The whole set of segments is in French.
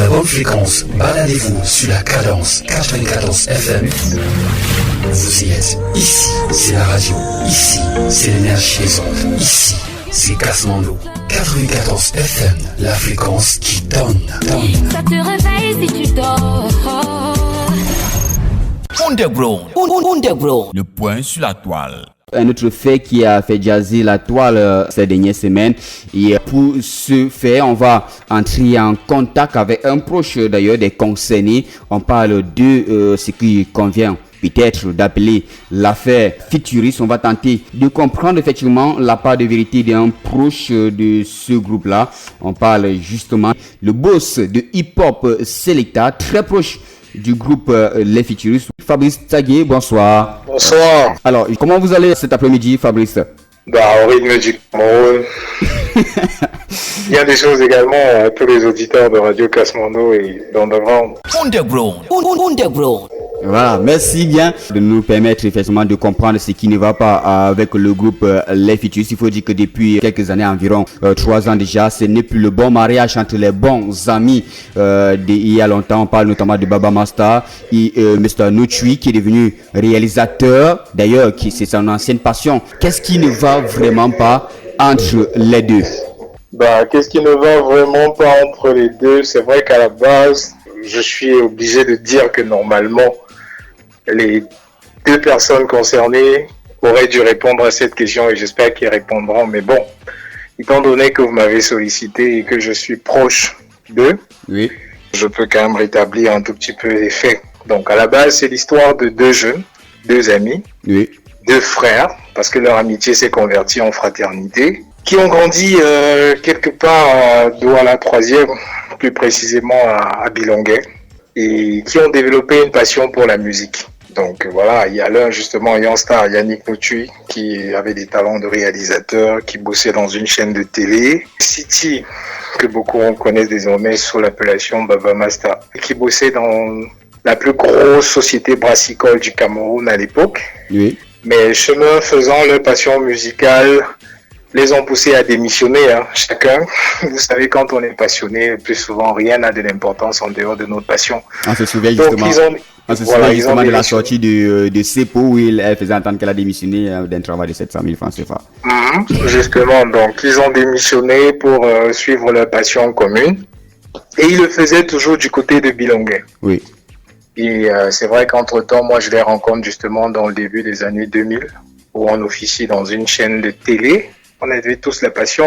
la bonne fréquence. Baladez-vous sur la cadence 94 FM. Vous y êtes. Ici, c'est la radio. Ici, c'est l'énergie des ondes. Ici, c'est Kasmando. 94 FM, la fréquence qui donne. Ça te réveille si tu dors. Underground. Le point sur la toile. Un autre fait qui a fait jaser la toile ces dernières semaines. Et pour ce fait, on va entrer en contact avec un proche d'ailleurs des concernés. On parle de ce qui convient peut-être d'appeler l'affaire futuriste. On va tenter de comprendre effectivement la part de vérité d'un proche de ce groupe-là. On parle justement le boss de hip-hop Selecta, très proche du groupe Les Futuristes. Fabrice Tagué, bonsoir. Bonsoir. Alors, comment vous allez cet après-midi, Fabrice? Au rythme du Cameroun. Il y a des choses également à tous les auditeurs de Radio Kasmando et d'Underground. Underground. Voilà, merci bien de nous permettre effectivement de comprendre ce qui ne va pas avec le groupe Les Futuristes. Il faut dire que depuis quelques années, environ 3 ans déjà, ce n'est plus le bon mariage entre les bons amis il y a longtemps. On parle notamment de Baba Master et Mr. Nutri qui est devenu réalisateur. D'ailleurs, c'est son ancienne passion. Qu'est-ce qui ne va vraiment pas entre les deux? Qu'est-ce qui ne va vraiment pas entre les deux? C'est vrai qu'à la base, je suis obligé de dire que normalement, les deux personnes concernées auraient dû répondre à cette question et j'espère qu'ils répondront. Mais bon, étant donné que vous m'avez sollicité et que je suis proche d'eux, oui, je peux quand même rétablir un tout petit peu les faits. Donc à la base, c'est l'histoire de 2 jeunes, 2 amis, oui, 2 frères, parce que leur amitié s'est convertie en fraternité, qui ont grandi quelque part à Douala 3e, plus précisément à Bilonguet, et qui ont développé une passion pour la musique. Donc voilà, il y a l'un justement, Youngstar, Yannick Nutri, qui avait des talents de réalisateur, qui bossait dans une chaîne de télé. City, que beaucoup connaissent désormais sous l'appellation Baba Master, qui bossait dans la plus grosse société brassicole du Cameroun à l'époque. oui. Mais chemin faisant, leur passion musicale les ont poussés à démissionner, chacun. Vous savez, quand on est passionné, le plus souvent, rien n'a de l'importance en dehors de notre passion. On se souvient justement de la sortie de Cepo où elle faisait entendre qu'elle a démissionné d'un travail de 700 000 francs CFA. Justement, donc ils ont démissionné pour suivre leur passion commune. Et ils le faisaient toujours du côté de Bilonguet. Oui. Et c'est vrai qu'entre-temps, moi, je les rencontre justement dans le début des années 2000, où on officie dans une chaîne de télé. On avait tous la passion.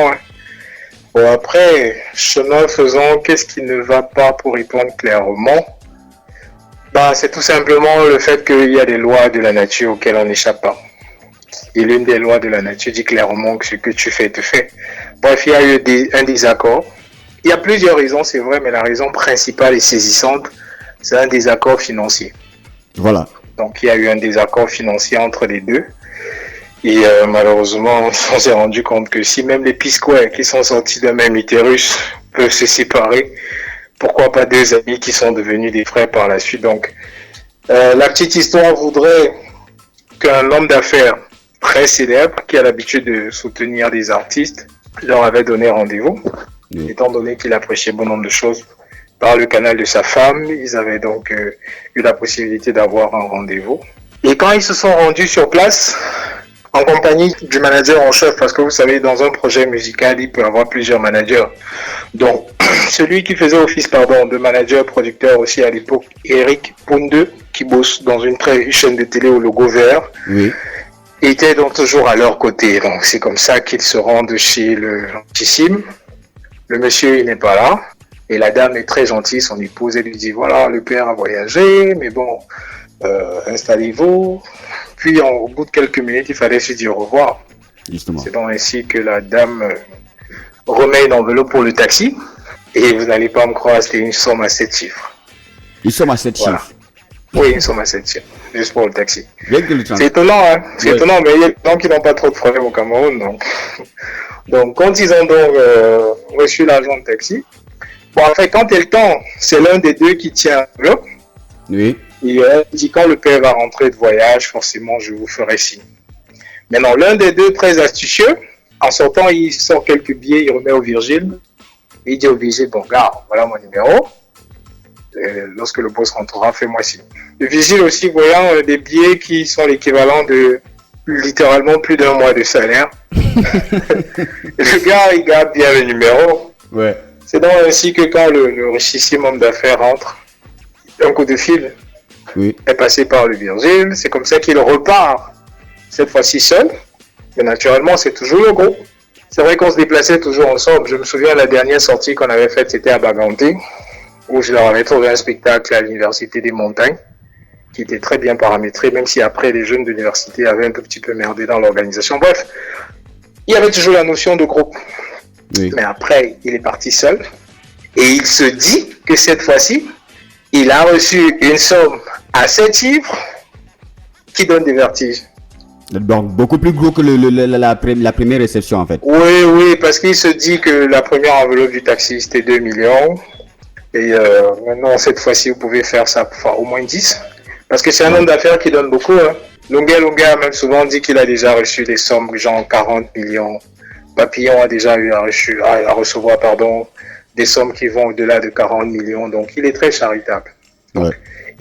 Bon, après, chemin faisant, qu'est-ce qui ne va pas pour répondre clairement? C'est tout simplement le fait qu'il y a des lois de la nature auxquelles on n'échappe pas. Et l'une des lois de la nature dit clairement que ce que tu fais, te fait. Bref, il y a eu un désaccord. Il y a plusieurs raisons, c'est vrai, mais la raison principale et saisissante, c'est un désaccord financier. Voilà. Donc, il y a eu un désaccord financier entre les deux. Et malheureusement, on s'est rendu compte que si même les P-Square qui sont sortis d'un même utérus peuvent se séparer, pourquoi pas 2 amis qui sont devenus des frères par la suite. Donc, la petite histoire voudrait qu'un homme d'affaires très célèbre, qui a l'habitude de soutenir des artistes, leur avait donné rendez-vous. Oui. Étant donné qu'il appréciait bon nombre de choses par le canal de sa femme, ils avaient donc eu la possibilité d'avoir un rendez-vous. Et quand ils se sont rendus sur place, en compagnie du manager en chef, parce que vous savez, dans un projet musical, il peut y avoir plusieurs managers. Donc, celui qui faisait office de manager producteur aussi à l'époque, Eric Pounde, qui bosse dans une chaîne de télé au logo vert, oui, était donc toujours à leur côté. Donc, c'est comme ça qu'ils se rendent chez le gentissime. Le monsieur, il n'est pas là. Et la dame est très gentille, son épouse, elle lui dit, voilà, le père a voyagé, mais bon, installez-vous. Puis, au bout de quelques minutes, il fallait se dire au revoir. Justement. C'est donc ainsi que la dame remet une enveloppe pour le taxi. Et vous n'allez pas me croire, c'était une somme à 7 chiffres. Une somme à 7 chiffres? Oui, une somme à 7 chiffres, juste pour le taxi. C'est étonnant, hein. C'est étonnant, mais il y a des gens qui n'ont pas trop de problèmes au Cameroun. Donc quand ils ont donc reçu l'argent de taxi, en fait, quand est le temps, c'est l'un des deux qui tient l'enveloppe. Oui. Et il dit, quand le père va rentrer de voyage, forcément, je vous ferai signe. Maintenant, l'un des deux, très astucieux, en sortant, il sort quelques billets, il remet au Virgile. Il dit au Virgile, bon, gars, voilà mon numéro. lorsque le boss rentrera, fais-moi signe. Le vigile aussi, voyant des billets qui sont l'équivalent de littéralement plus d'un mois de salaire. Le gars, il garde bien le numéro. Ouais. C'est donc ainsi que quand le richissime homme d'affaires rentre, un coup de fil est passé par le Virgile. C'est comme ça qu'il repart, cette fois-ci seul. Mais naturellement, c'est toujours le groupe. C'est vrai qu'on se déplaçait toujours ensemble. Je me souviens, la dernière sortie qu'on avait faite, c'était à Baganté, où je leur avais trouvé un spectacle à l'Université des Montagnes, qui était très bien paramétré, même si après les jeunes de l'université avaient un tout petit peu merdé dans l'organisation. Bref, il y avait toujours la notion de groupe. Oui. Mais après, il est parti seul. Et il se dit que cette fois-ci, il a reçu une somme à 7 chiffres qui donne des vertiges. Donc, beaucoup plus gros que la première réception, en fait. Oui, parce qu'il se dit que la première enveloppe du taxi, c'était 2 millions. Et maintenant, cette fois-ci, vous pouvez faire ça pour au moins 10. Parce que c'est un homme d'affaires qui donne beaucoup. Hein. Lunga a même souvent dit qu'il a déjà reçu des sommes, genre 40 millions. Papillon a déjà eu à recevoir des sommes qui vont au-delà de 40 millions. Donc, il est très charitable. Ouais.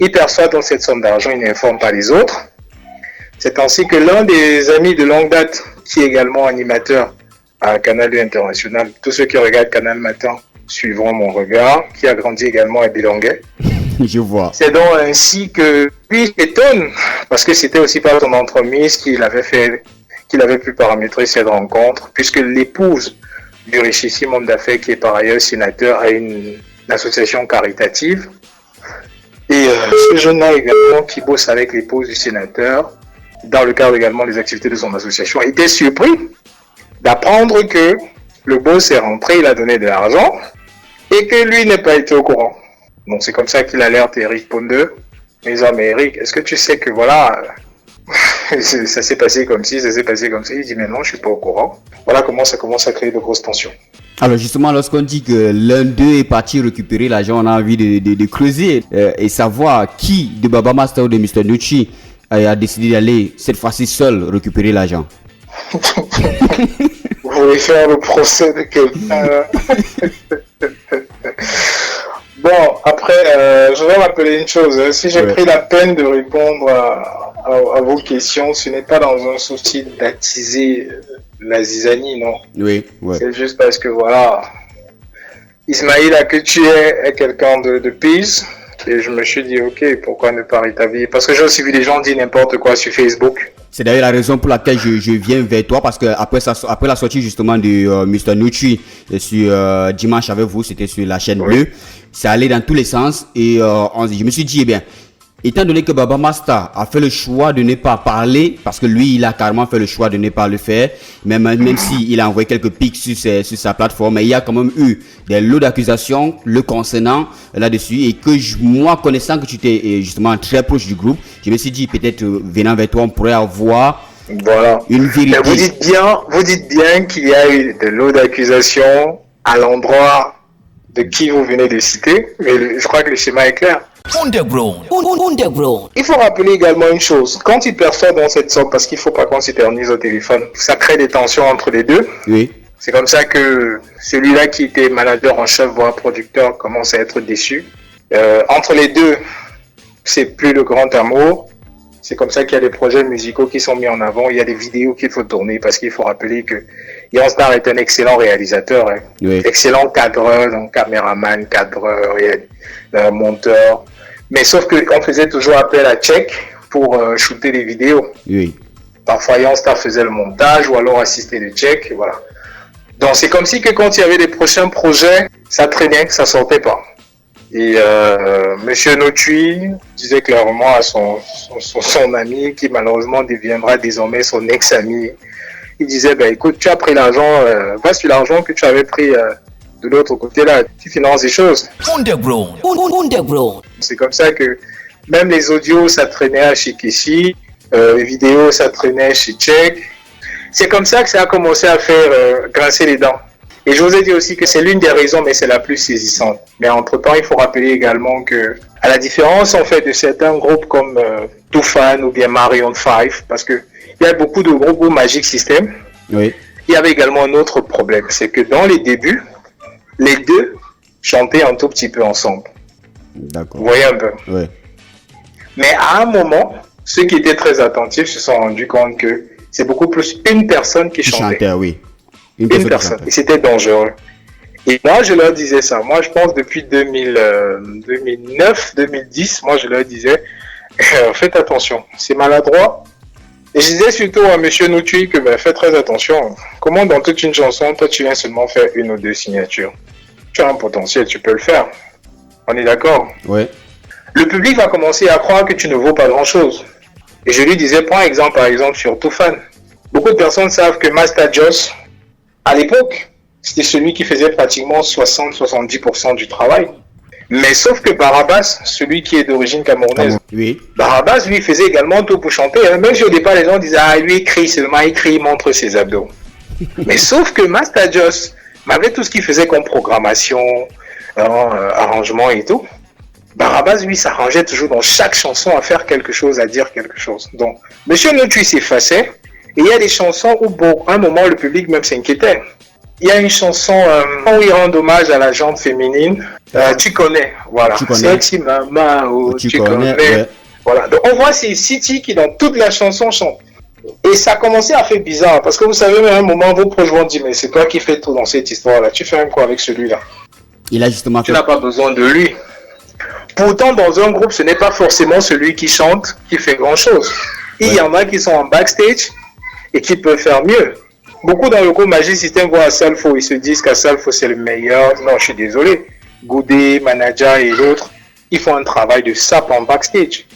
Il perçoit donc cette somme d'argent, il n'informe pas les autres. C'est ainsi que l'un des amis de longue date, qui est également animateur à Canal 2 International, tous ceux qui regardent Canal Matin suivront mon regard, qui a grandi également à Bilonguet. Je vois. C'est donc ainsi que lui s'étonne, parce que c'était aussi par son entremise qu'il avait pu paramétrer cette rencontre, puisque l'épouse du richissime homme d'affaires, qui est par ailleurs sénateur, a une association caritative. Et ce jeune-là également, qui bosse avec l'épouse du sénateur, dans le cadre également des activités de son association, a été surpris d'apprendre que le boss est rentré, il a donné de l'argent, et que lui n'est pas été au courant. Donc c'est comme ça qu'il alerte Eric Pondeux, en disant, mais Eric, est-ce que tu sais que voilà, ça s'est passé comme ci, ça s'est passé comme ça. Il dit, mais non, je suis pas au courant. Voilà comment ça commence à créer de grosses tensions. Alors justement, lorsqu'on dit que l'un d'eux est parti récupérer l'argent, on a envie de creuser et savoir qui de Baba Master ou de Mr. Nucci a décidé d'aller cette fois-ci seul récupérer l'argent. Vous voulez faire le procès de quelqu'un. Bon, après, je vais rappeler une chose. Si j'ai pris la peine de répondre à vos questions, ce n'est pas dans un souci d'attiser la zizanie, non. Oui. C'est juste parce que voilà, Ismaïla, que tu es quelqu'un de peace. Et je me suis dit, ok, pourquoi ne pas rétablir? Parce que j'ai aussi vu des gens dire n'importe quoi sur Facebook. C'est d'ailleurs la raison pour laquelle je viens vers toi, parce que après la sortie justement de Mr. Nucci sur Dimanche avec vous, c'était sur la chaîne bleue, ça allait dans tous les sens et je me suis dit, eh bien, étant donné que Baba Master a fait le choix de ne pas parler, parce que lui, il a carrément fait le choix de ne pas le faire, même s'il a envoyé quelques pics sur sa plateforme, mais il y a quand même eu des lots d'accusations le concernant là-dessus, et que moi, connaissant que tu étais justement très proche du groupe, je me suis dit, peut-être venant vers toi, on pourrait avoir une vérité. Mais vous dites bien qu'il y a eu des lots d'accusations à l'endroit de qui vous venez de citer, mais je crois que le schéma est clair. Underground. Il faut rappeler également une chose. Quand il perçoit dans cette somme, parce qu'il ne faut pas qu'on s'éternise au téléphone, ça crée des tensions entre les deux. Oui. C'est comme ça que celui-là qui était manager en chef, voire producteur, commence à être déçu. Entre les deux, c'est plus le grand amour. C'est comme ça qu'il y a des projets musicaux qui sont mis en avant. Il y a des vidéos qu'il faut tourner, parce qu'il faut rappeler que Yann Star est un excellent réalisateur, excellent cadreur, donc caméraman, cadreur, monteur. Mais sauf qu'on faisait toujours appel à Tchèque pour shooter des vidéos. Oui. Parfois, Yann Star faisait le montage ou alors assistait le Tchèque, voilà. Donc c'est comme si que quand il y avait des prochains projets, ça traînait, ça sortait pas. Et Monsieur Notui disait clairement à son ami, qui malheureusement deviendra désormais son ex-ami, il disait, écoute, tu as pris l'argent, va sur l'argent que tu avais pris de l'autre côté là, tu finances des choses. Underground. C'est comme ça que même les audios, ça traînait chez Kessi, les vidéos, ça traînait chez Tchèque. C'est comme ça que ça a commencé à faire grincer les dents. Et je vous ai dit aussi que c'est l'une des raisons, mais c'est la plus saisissante. Mais entre-temps, il faut rappeler également que, à la différence en fait de certains groupes comme Toufan ou bien Marion 5, parce que il y a beaucoup de groupes ou Magic System, il y avait également un autre problème, c'est que dans les débuts, les deux chantaient un tout petit peu ensemble. D'accord. Vous voyez un peu. Ouais. Mais à un moment, ceux qui étaient très attentifs se sont rendus compte que c'est beaucoup plus une personne qui chantait. Oui. Une personne. Et c'était dangereux. Et moi, je leur disais ça. Moi, je pense depuis 2009, 2010, moi, je leur disais, faites attention, c'est maladroit. Et je disais surtout à monsieur Noutui que faites très attention. Comment dans toute une chanson, toi, tu viens seulement faire une ou deux signatures? Tu as un potentiel, tu peux le faire. On est d'accord? Ouais. Le public va commencer à croire que tu ne vaux pas grand-chose. Et je lui disais, prends exemple, par exemple, sur Toufan. Beaucoup de personnes savent que Master Joss, à l'époque, c'était celui qui faisait pratiquement 60-70% du travail. Mais sauf que Barabas, celui qui est d'origine camerounaise, oui. Barabas, lui, faisait également tout pour chanter. Même si au départ, les gens disaient, ah, lui, il crie seulement, il montre ses abdos. Mais sauf que Master Joss, malgré tout ce qu'il faisait comme programmation, arrangement et tout, Barabas, lui, s'arrangeait toujours dans chaque chanson à faire quelque chose, à dire quelque chose. Donc, monsieur Noutui s'effaçait, et il y a des chansons où, à un moment, le public même s'inquiétait. Il y a une chanson où il rend hommage à la jante féminine. Tu connais, voilà. Sexy Mama, tu connais. Ouais. Voilà. Donc on voit c'est City qui dans toute la chanson chante. Et ça a commencé à faire bizarre parce que vous savez, à un moment, vos proches vont dire mais c'est toi qui fais tout dans cette histoire-là. Tu fais même quoi avec celui-là? Il a justement. Tu n'as pas besoin de lui. Pourtant, dans un groupe, ce n'est pas forcément celui qui chante qui fait grand-chose. Il y en a qui sont en backstage et qui peuvent faire mieux. Beaucoup dans le groupe Magic System voient Salfo, ils se disent qu'Salfo c'est le meilleur. Non, je suis désolé. Goudé, Manager et l'autre, ils font un travail de sape en backstage.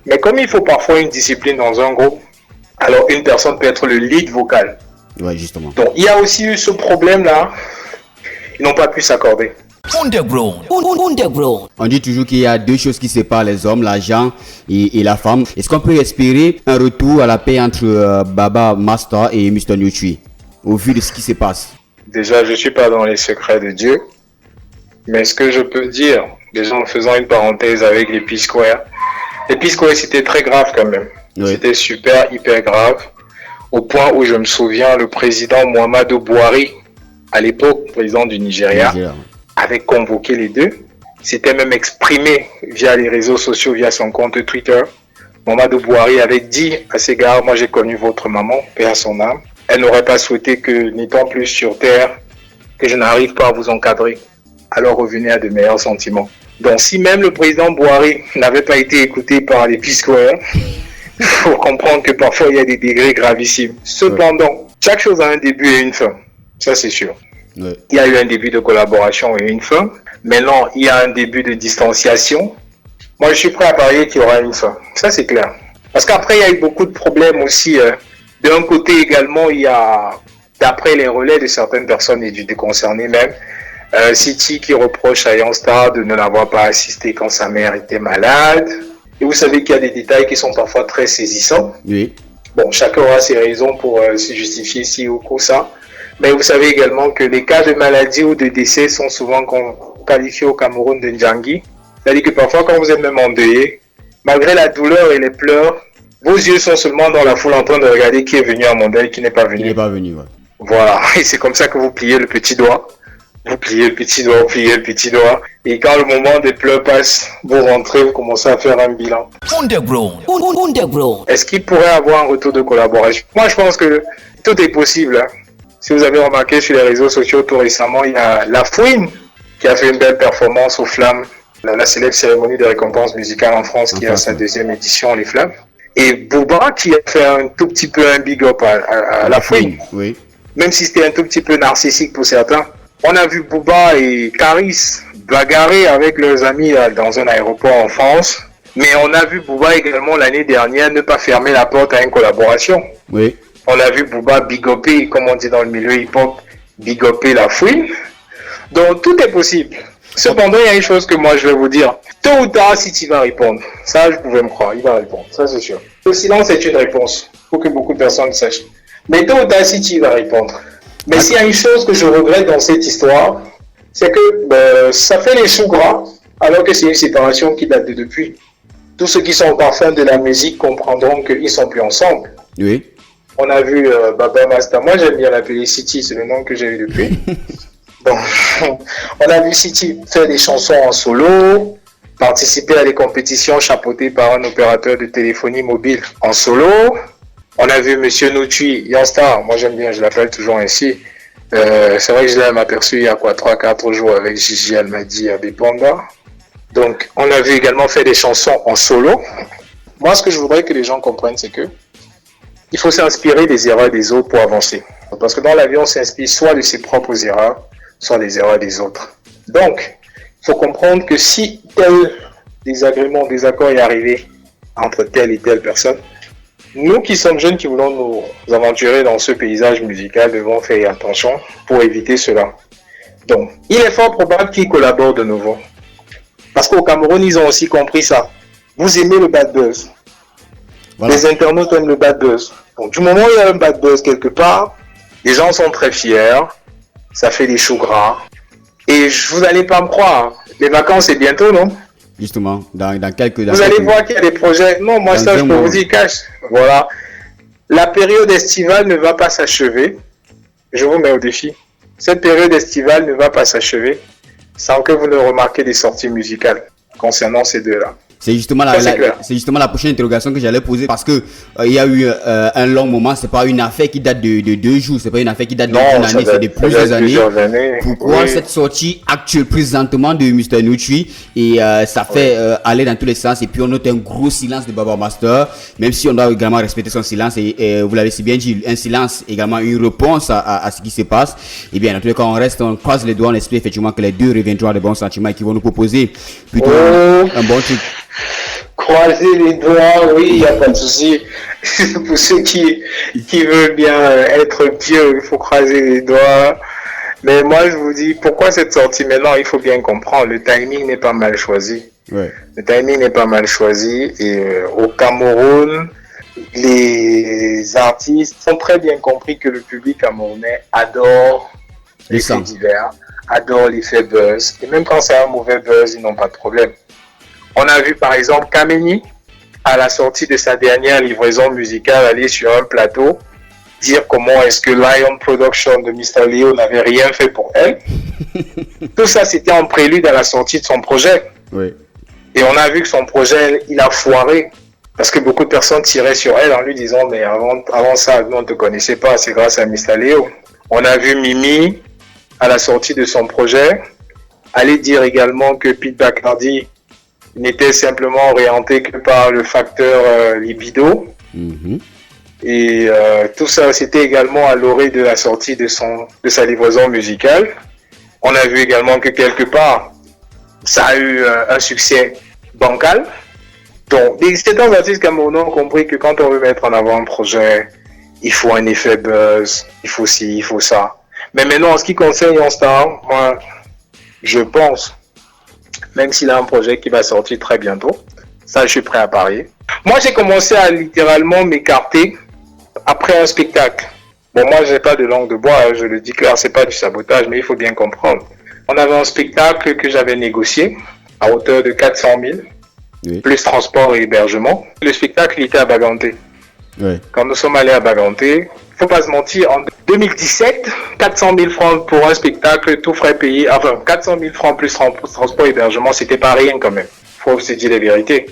Mais comme il faut parfois une discipline dans un groupe, alors une personne peut être le lead vocal. Ouais, justement. Donc il y a aussi eu ce problème-là. Ils n'ont pas pu s'accorder. Underground. On dit toujours qu'il y a deux choses qui séparent les hommes, l'argent et la femme. Est-ce qu'on peut espérer un retour à la paix entre Baba Master et Mr. Noutui au vu de ce qui se passe? Déjà, je ne suis pas dans les secrets de Dieu. Mais ce que je peux dire, déjà en faisant une parenthèse avec les P-Square, c'était très grave quand même. Oui. C'était super, hyper grave. Au point où je me souviens, le président Muhammadu Buhari, à l'époque, président du Nigeria, avait convoqué les deux. S'était même exprimé via les réseaux sociaux, via son compte Twitter. Muhammadu Buhari avait dit à ses gars, moi j'ai connu votre maman, paix à son âme. Elle n'aurait pas souhaité que, n'étant plus sur terre, que je n'arrive pas à vous encadrer. Alors revenez à de meilleurs sentiments. Donc si même le président Buhari n'avait pas été écouté par les P-Square, il faut comprendre que parfois il y a des degrés gravissimes. Cependant, chaque chose a un début et une fin. Ça c'est sûr. Ouais. Il y a eu un début de collaboration et une fin. Maintenant, il y a un début de distanciation. Moi, je suis prêt à parier qu'il y aura une fin. Ça c'est clair. Parce qu'après, il y a eu beaucoup de problèmes aussi. D'un côté également, il y a, d'après les relais de certaines personnes et du concerné même, City qui reproche à Youngstar de ne l'avoir pas assisté quand sa mère était malade. Et vous savez qu'il y a des détails qui sont parfois très saisissants. Oui. Bon, chacun aura ses raisons pour se justifier ci ou ça. Mais vous savez également que les cas de maladie ou de décès sont souvent qualifiés au Cameroun de Ndjangi. C'est-à-dire que parfois, quand vous êtes même endeuillé, malgré la douleur et les pleurs, vos yeux sont seulement dans la foule en train de regarder qui est venu à mon deuil, qui n'est pas venu. Qui n'est pas venu, ouais. Voilà, et c'est comme ça que vous pliez le petit doigt. Vous pliez le petit doigt, vous pliez le petit doigt. Et quand le moment des pleurs passe, vous rentrez, vous commencez à faire un bilan. Underground. Est-ce qu'il pourrait avoir un retour de collaboration? Moi, je pense que tout est possible. Hein. Si vous avez remarqué sur les réseaux sociaux tout récemment, il y a La Fouine qui a fait une belle performance aux Flammes, la célèbre cérémonie de récompense musicale en France qui a sa deuxième édition, les Flammes. Et Booba qui a fait un tout petit peu un big up à La Fouine. Oui. Même si c'était un tout petit peu narcissique pour certains. On a vu Booba et Caris bagarrer avec leurs amis dans un aéroport en France. Mais on a vu Booba également l'année dernière ne pas fermer la porte à une collaboration. Oui. On a vu Booba bigopper, comme on dit dans le milieu hip-hop, bigopper La Fouine. Donc tout est possible. Cependant, il y a une chose que moi je vais vous dire. Tôt ou tard, City va répondre. Ça, je pouvais me croire, il va répondre. Ça, c'est sûr. Le silence est une réponse. Il faut que beaucoup de personnes le sachent. Mais tôt ou tard, City va répondre. Mais s'il y a une chose que je regrette dans cette histoire, c'est que ça fait les choux gras, alors que c'est une séparation qui date de depuis. Tous ceux qui sont au parfum de la musique comprendront qu'ils ne sont plus ensemble. Oui. On a vu Baba Master. Moi, j'aime bien l'appeler City, c'est le nom que j'ai eu depuis. Donc, on a vu City faire des chansons en solo, participer à des compétitions chapeautées par un opérateur de téléphonie mobile en solo. On a vu Monsieur Noutui, Yongstar, moi j'aime bien, je l'appelle toujours ainsi. C'est vrai que je l'ai aperçu il y a 3-4 jours avec Gigi Almadi à Bipanda. Donc, on a vu également faire des chansons en solo. Moi, ce que je voudrais que les gens comprennent, c'est que il faut s'inspirer des erreurs des autres pour avancer. Parce que dans la vie, on s'inspire soit de ses propres erreurs, soit des erreurs des autres. Donc, il faut comprendre que si tel désagrément, désaccord est arrivé entre telle et telle personne, nous qui sommes jeunes, qui voulons nous aventurer dans ce paysage musical, devons faire attention pour éviter cela. Donc, il est fort probable qu'ils collaborent de nouveau. Parce qu'au Cameroun, ils ont aussi compris ça. Vous aimez le bad buzz. Voilà. Les internautes aiment le bad buzz. Donc, du moment où il y a un bad buzz quelque part, les gens sont très fiers. Ça fait des choux gras. Et vous n'allez pas me croire. Les vacances, c'est bientôt, non? Justement, dans quelques... Vous allez voir qu'il y a des projets. Non, moi, ça, je peux vous dire cash. Voilà. La période estivale ne va pas s'achever. Je vous mets au défi. Cette période estivale ne va pas s'achever sans que vous ne remarquez des sorties musicales concernant ces deux-là. C'est justement la prochaine interrogation que j'allais poser parce que il y a eu un long moment. C'est pas une affaire qui date de 2 jours, c'est pas une affaire qui date d'une année, c'est de plusieurs années. Pourquoi cette sortie actuelle présentement de Mr Noutui et ça fait aller dans tous les sens et puis on note un gros silence de Baba Master, même si on doit également respecter son silence et vous l'avez si bien dit, un silence également une réponse à ce qui se passe. Et bien dans tous les cas on croise les doigts, on espère effectivement que les deux reviendront à de bons sentiments et qui vont nous proposer plutôt un bon truc. Croiser les doigts, oui, il n'y a pas de souci. Pour ceux qui veulent bien être pieux, il faut croiser les doigts. Mais moi, je vous dis, pourquoi cette sortie maintenant? Il faut bien comprendre, le timing n'est pas mal choisi. Ouais. Le timing n'est pas mal choisi. Et au Cameroun, les artistes ont très bien compris que le public camerounais adore les faits divers, adore les faits buzz. Et même quand c'est un mauvais buzz, ils n'ont pas de problème. On a vu par exemple Kameni, à la sortie de sa dernière livraison musicale, aller sur un plateau, dire comment est-ce que Lion Production de Mr. Leo n'avait rien fait pour elle. Tout ça, c'était en prélude à la sortie de son projet. Oui. Et on a vu que son projet, il a foiré. Parce que beaucoup de personnes tiraient sur elle en lui disant, mais avant ça, nous, on ne te connaissait pas, c'est grâce à Mr. Leo. On a vu Mimi, à la sortie de son projet, aller dire également que Pete Bacardi n'était simplement orienté que par le facteur libido. Mm-hmm. Et tout ça, c'était également à l'orée de la sortie de sa livraison musicale. On a vu également que quelque part, ça a eu un succès bancal. Donc, certains artistes camerounais ont compris que quand on veut mettre en avant un projet, il faut un effet buzz, il faut ci, il faut ça. Mais maintenant, en ce qui concerne Yongstar, moi, je pense, même s'il a un projet qui va sortir très bientôt, ça, je suis prêt à parier. Moi, j'ai commencé à littéralement m'écarter après un spectacle. Bon, moi, j'ai pas de langue de bois, je le dis clair, c'est pas du sabotage, mais il faut bien comprendre. On avait un spectacle que j'avais négocié à hauteur de 400 000, oui, plus transport et hébergement. Le spectacle, il était à Baganté. Oui. Quand nous sommes allés à Baganté, faut pas se mentir, en 2017, 400 000 francs pour un spectacle, tout frais payé, enfin 400 000 francs plus transport et hébergement, c'était pas rien quand même. Faut se dire la vérité.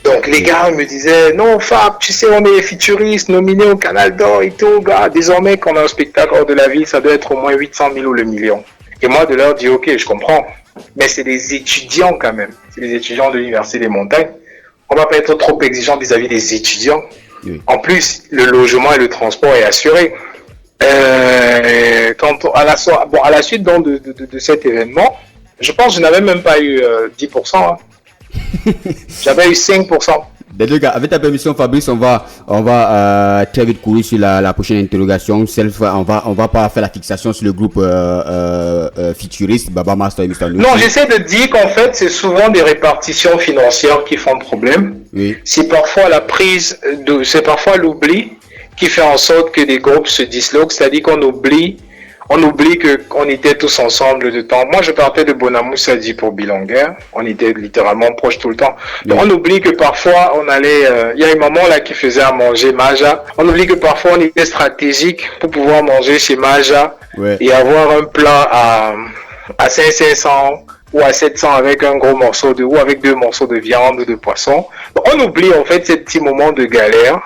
Donc les gars me disaient, non Fab, tu sais, on est futuriste, nominé au Canal d'Or et tout, gars. Désormais, quand on a un spectacle hors de la ville, ça doit être au moins 800 000 ou le million. Et moi, de leur dire, ok, je comprends. Mais c'est des étudiants quand même. C'est des étudiants de l'Université des Montagnes. On va pas être trop exigeant vis-à-vis des étudiants. Oui. En plus, le logement et le transport est assuré. À la suite donc, de cet événement, je pense que je n'avais même pas eu 10%. Hein. J'avais eu 5%. Les gars, avec ta permission, Fabrice, on va très vite courir sur la prochaine interrogation. On va pas faire la fixation sur le groupe futuriste, Baba Master et Mr. Noutui. Non, j'essaie de dire qu'en fait, c'est souvent des répartitions financières qui font problème. Oui. C'est parfois l'oubli qui fait en sorte que des groupes se disloquent, c'est-à-dire qu'on oublie qu'on était tous ensemble de temps. Moi, je partais de Bonamoussadi pour Bilonguer. On était littéralement proches tout le temps. Donc, on oublie que parfois, on allait... Il y a un moment là qui faisait à manger Maja. On oublie que parfois, on était stratégique pour pouvoir manger chez Maja, ouais, et avoir un plat à 500, ou à 700 avec un gros morceau ou avec 2 morceaux de viande ou de poisson. Donc, on oublie en fait ces petits moments de galère.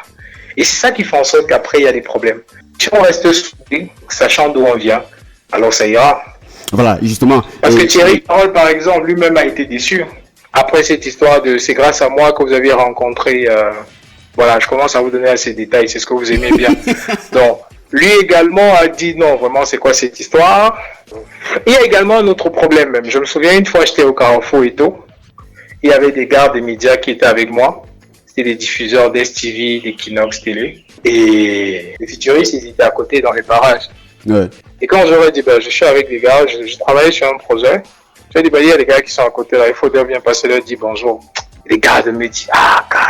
Et c'est ça qui fait en sorte qu'après, il y a des problèmes. Si on reste soudé, sachant d'où on vient, alors ça ira. Voilà, justement. Parce que Thierry Parole, par exemple, lui-même a été déçu. Après cette histoire de c'est grâce à moi que vous avez rencontré... voilà, je commence à vous donner assez de détails, c'est ce que vous aimez bien. Donc, lui également a dit non, vraiment, c'est quoi cette histoire? Il y a également un autre problème même. Je me souviens, une fois, j'étais au Carrefour et tout. Il y avait des gardes des médias qui étaient avec moi. C'était des diffuseurs d'STV, d'Equinox Télé. Et les futuristes, ils étaient à côté dans les parages. Ouais. Et quand j'aurais dit, je suis avec les gars, je travaillais sur un projet. J'ai dit, il y a des gars qui sont à côté là, il faut bien passer leur dire bonjour. Les gars me disent,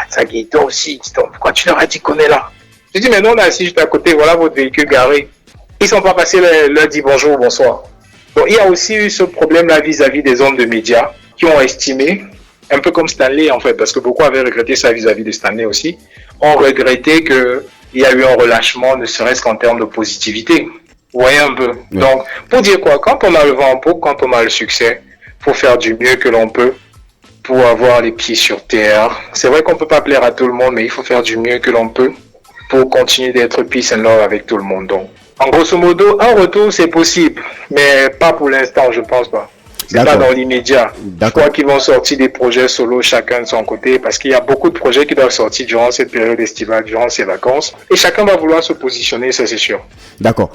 ça guide toi aussi, pourquoi tu leur as dit qu'on est là? Je dis, mais non, on est assis juste à côté, voilà votre véhicule garé. Ils sont pas passés leur dire bonjour, bonsoir. Donc il y a aussi eu ce problème-là vis-à-vis des hommes de médias qui ont estimé, un peu comme Stanley en fait, parce que beaucoup avaient regretté ça vis-à-vis de Stanley aussi, ont regretté qu'il y a eu un relâchement, ne serait-ce qu'en termes de positivité. Vous voyez un peu. Oui. Donc, pour dire quoi, quand on a le vent en poupe, quand on a le succès, faut faire du mieux que l'on peut pour avoir les pieds sur terre. C'est vrai qu'on peut pas plaire à tout le monde, mais il faut faire du mieux que l'on peut pour continuer d'être peace and love avec tout le monde. Donc, en grosso modo, un retour, c'est possible, mais pas pour l'instant, je pense pas. C'est pas dans l'immédiat. Je crois qu'ils vont sortir des projets solo, chacun de son côté, parce qu'il y a beaucoup de projets qui doivent sortir durant cette période estivale, durant ces vacances, et chacun va vouloir se positionner, ça c'est sûr. D'accord.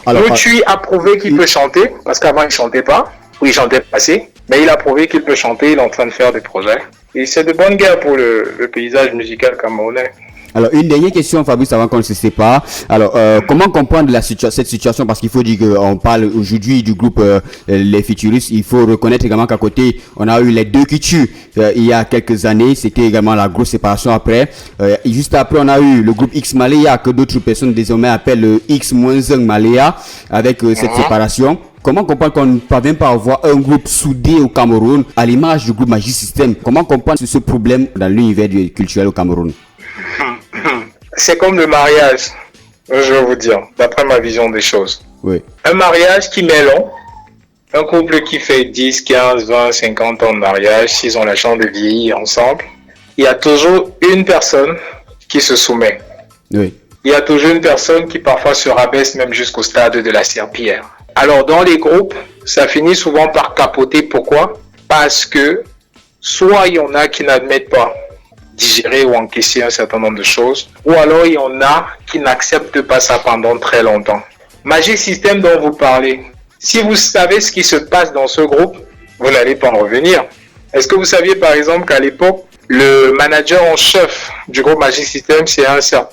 Lui a prouvé qu'il peut chanter, parce qu'avant il chantait pas, ou il chantait pas assez, mais il a prouvé qu'il peut chanter, il est en train de faire des projets. Et c'est de bonne guerre pour le paysage musical camerounais. Alors, une dernière question, Fabrice, avant qu'on ne se sépare. Alors, comment comprendre cette situation? Parce qu'il faut dire qu'on parle aujourd'hui du groupe Les Futuristes. Il faut reconnaître également qu'à côté, on a eu les deux qui tuent il y a quelques années. C'était également la grosse séparation après. Et juste après, on a eu le groupe X Malaya, que d'autres personnes désormais appellent le X-1 Malaya, avec cette séparation. Comment comprendre qu'on ne parvient pas à avoir un groupe soudé au Cameroun, à l'image du groupe Magic System? Comment comprendre ce problème dans l'univers culturel au Cameroun? C'est comme le mariage, je vais vous dire, d'après ma vision des choses. Oui. Un mariage qui met long, un couple qui fait 10, 15, 20, 50 ans de mariage, s'ils ont la chance de vieillir ensemble, il y a toujours une personne qui se soumet. Oui. Il y a toujours une personne qui parfois se rabaisse même jusqu'au stade de la serpillière. Alors dans les groupes, ça finit souvent par capoter. Pourquoi? Parce que soit il y en a qui n'admettent pas digérer ou encaisser un certain nombre de choses, ou alors il y en a qui n'acceptent pas ça pendant très longtemps. Magic System dont vous parlez, si vous savez ce qui se passe dans ce groupe, vous n'allez pas en revenir. Est-ce que vous saviez par exemple qu'à l'époque, le manager en chef du groupe Magic System,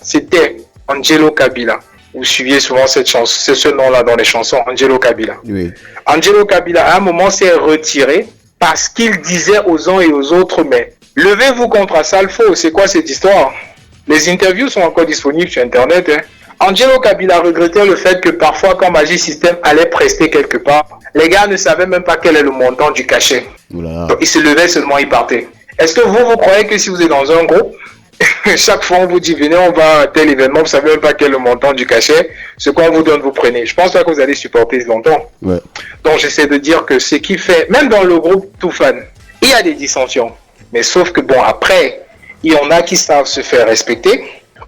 c'était Angelo Kabila? Vous suiviez souvent c'est ce nom-là dans les chansons, Angelo Kabila. Oui. Angelo Kabila, à un moment, s'est retiré parce qu'il disait aux uns et aux autres, mais levez-vous contre Asalfo, c'est quoi cette histoire? Les interviews sont encore disponibles sur Internet. Angelo Kabila regrettait le fait que parfois, quand Magic System allait prester quelque part, les gars ne savaient même pas quel est le montant du cachet. Oula. Donc, ils se levaient seulement, ils partaient. Est-ce que vous croyez que si vous êtes dans un groupe, chaque fois on vous dit venez, on va à tel événement, vous savez même pas quel est le montant du cachet, ce qu'on vous donne, vous prenez? Je pense pas que vous allez supporter longtemps. Ouais. Donc j'essaie de dire que ce qui fait, même dans le groupe Tout Fan, il y a des dissensions. Mais sauf que bon, après, il y en a qui savent se faire respecter,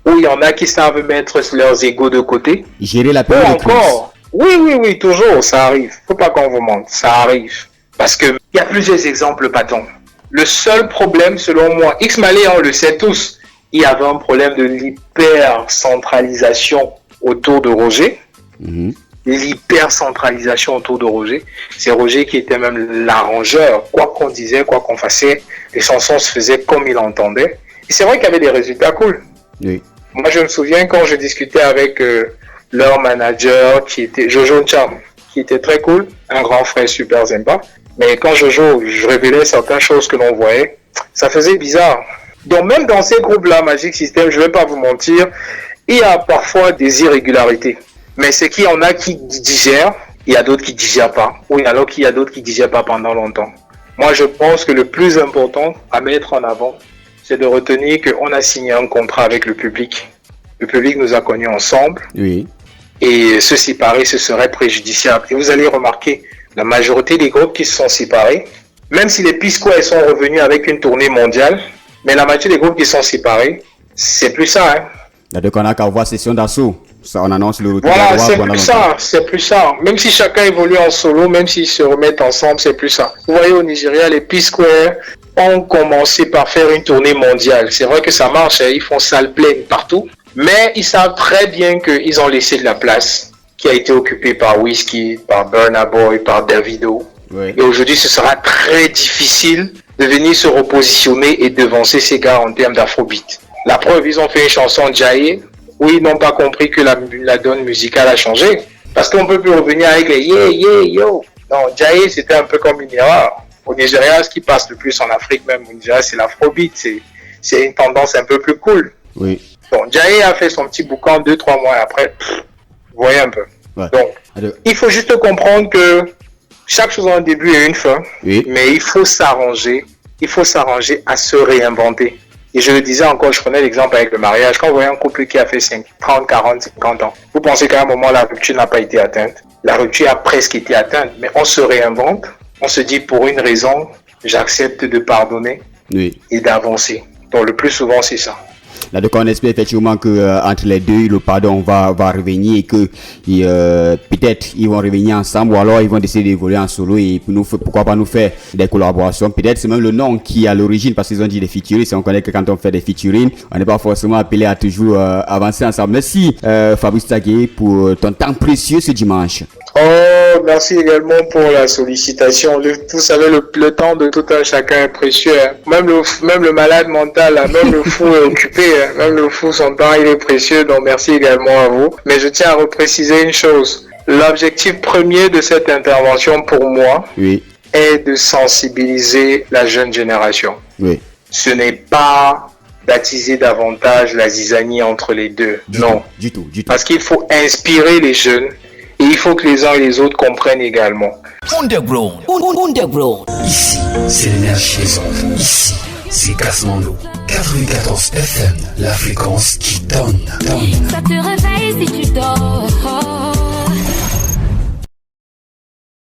ou il y en a qui savent mettre leurs égos de côté. Gérer la Ou période. encore, oui, toujours, ça arrive. Faut pas qu'on vous mente, ça arrive. Parce que il y a plusieurs exemples patents. Le seul problème, selon moi, X-Malé, on le sait tous, il y avait un problème de l'hyper-centralisation autour de Roger. Mm-hmm. L'hyper-centralisation autour de Roger. C'est Roger qui était même l'arrangeur. Quoi qu'on disait, quoi qu'on faisait, les chansons se faisaient comme il entendait. Et c'est vrai qu'il y avait des résultats cool. Oui. Moi, je me souviens quand je discutais avec leur manager, qui était Jojo Cham, qui était très cool, un grand frère super sympa. Mais quand je révélais certaines choses que l'on voyait, ça faisait bizarre. Donc même dans ces groupes-là, Magic System, je ne vais pas vous mentir, il y a parfois des irrégularités. Mais c'est qu'il y en a qui digèrent, il y a d'autres qui ne digèrent pas. Ou alors qu'il y a d'autres qui ne digèrent pas pendant longtemps. Moi, je pense que le plus important à mettre en avant, c'est de retenir qu'on a signé un contrat avec le public. Le public nous a connus ensemble. Oui. Et se séparer, ce serait préjudiciable. Et vous allez remarquer, la majorité des groupes qui se sont séparés, même si les P-Square sont revenus avec une tournée mondiale, mais la moitié des groupes qui sont séparés, c'est plus ça. Hein. Donc on a qu'à voir Session d'Assaut. Ça, on annonce le retour. Voilà, c'est plus ça. Même si chacun évolue en solo, même s'ils se remettent ensemble, c'est plus ça. Vous voyez, au Nigeria, les P-Square ont commencé par faire une tournée mondiale. C'est vrai que ça marche, hein, ils font salle pleine partout, mais ils savent très bien qu'ils ont laissé de la place qui a été occupée par Wizkid, par Burna Boy, par Davido. Oui. Et aujourd'hui, ce sera très difficile de venir se repositionner et devancer ces gars en termes d'afrobeat. La preuve, ils ont fait une chanson Jaye, où ils n'ont pas compris que la donne musicale a changé. Parce qu'on ne peut plus revenir avec les yeah, yeah, yo. Non, Jaye, c'était un peu comme une erreur. Au Nigeria, ce qui passe le plus en Afrique, même au Nigeria, c'est l'afrobeat. C'est une tendance un peu plus cool. Oui. Bon, Jaye a fait son petit boucan 2-3 mois après. Vous voyez un peu. Ouais. Donc, il faut juste comprendre que chaque chose a un début et une fin. Oui. Mais il faut s'arranger. Il faut s'arranger à se réinventer. Et je le disais encore, je prenais l'exemple avec le mariage. Quand vous voyez un couple qui a fait 30, 40, 50 ans, vous pensez qu'à un moment, la rupture n'a pas été atteinte. La rupture a presque été atteinte, mais on se réinvente. On se dit, pour une raison, j'accepte de pardonner et d'avancer. Donc, le plus souvent, c'est ça. Là, donc, on espère effectivement que entre les deux, le pardon va revenir et que peut-être ils vont revenir ensemble ou alors ils vont décider d'évoluer en solo et pourquoi pas nous faire des collaborations. Peut-être c'est même le nom qui est à l'origine parce qu'ils ont dit des featuring. Si on connaît que quand on fait des featuring, on n'est pas forcément appelé à toujours avancer ensemble. Merci Fabrice Tagué pour ton temps précieux ce dimanche. Oh, merci également pour la sollicitation. Vous savez, le temps de tout un chacun est précieux. Hein. Même le malade mental, là, même le fou est occupé. Hein. Même le fou, son temps, il est précieux. Donc, merci également à vous. Mais je tiens à repréciser une chose. L'objectif premier de cette intervention pour moi est de sensibiliser la jeune génération. Oui. Ce n'est pas d'attiser davantage la zizanie entre les deux. Non. Du tout. Parce qu'il faut inspirer les jeunes. Et il faut que les uns et les autres comprennent également. Underground. Ici, c'est l'énergie des ondes. Ici, c'est Kasmando. 94 FM, la fréquence qui donne. Ça te réveille si tu dors.